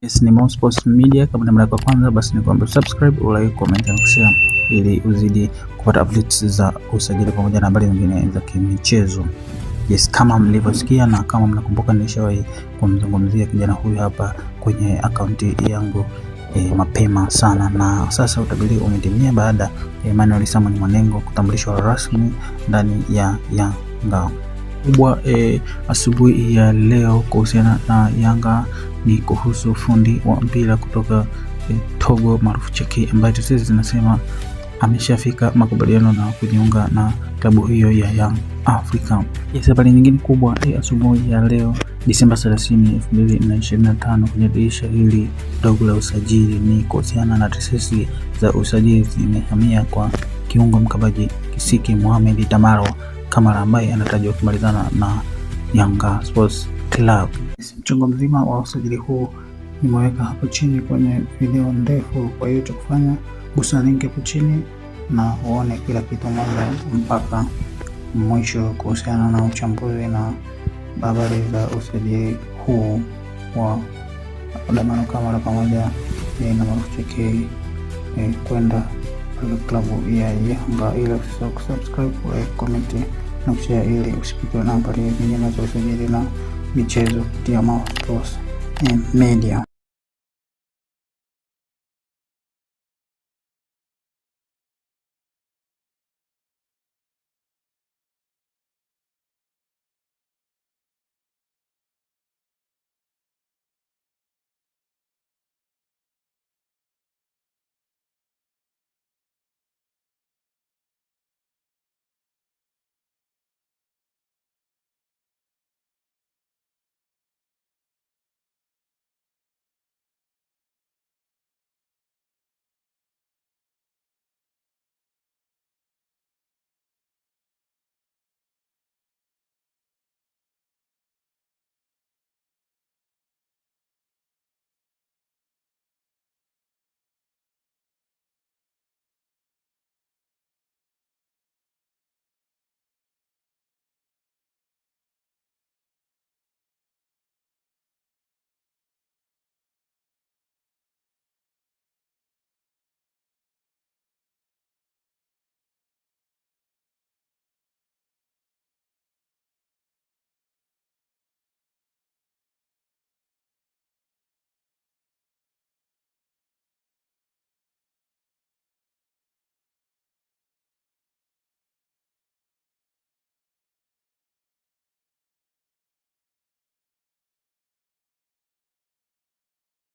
Yes, ni Mo Sports Media. Kama ni mara ya kwanza basi ni kwamba subscribe, like, comment na share ili uzidi kupata updates za usajili pamoja na habari nyingine za kimichezo. Yes, kama mlivyosikia na kama mnakumbuka nilishawahi kumzungumzia kijana huyu hapa kwenye akaunti yangu mapema sana, na sasa utabiri umetimia baada ya Emmanuel Simon Mwanengo kutambulishwa rasmi ndani ya Yanga kubwa. Asubuhi ya leo kuhusiana na Yanga ni kuhusu fundi wa mpira kutoka Togo maarufu Cheki, ambaye sisi zinasema ameshafika makubaliano na kujiunga na klabu hiyo ya Young Africa. Yes, habari nyingine kubwa asubuhi ya leo Disemba 30, 2025 kwenye dirisha hili dogo la usajili ni kuhusiana na taasisi za usajili zimehamia kwa kiungo mkabaji Kisiki Mohamed Damaro Kamara ambaye anatarajiwa kumalizana na Yanga Sports Club. Mchongo mzima wa usajili huu nimeweka hapo chini kwenye video ndefu, kwa hiyo cha kufanya gusa link hapo chini na uone kila kitu mwanzo mpaka mwisho kuhusiana na uchambuzi na habari za usajili huu wa Damaro Kamara pamoja na maarufu Cheki kwenda klabu ya Yanga. Ili subscribe, comment na kushare ili usipitwe na habari nyingine za usajili na michezo kupitia Mo Sports Media.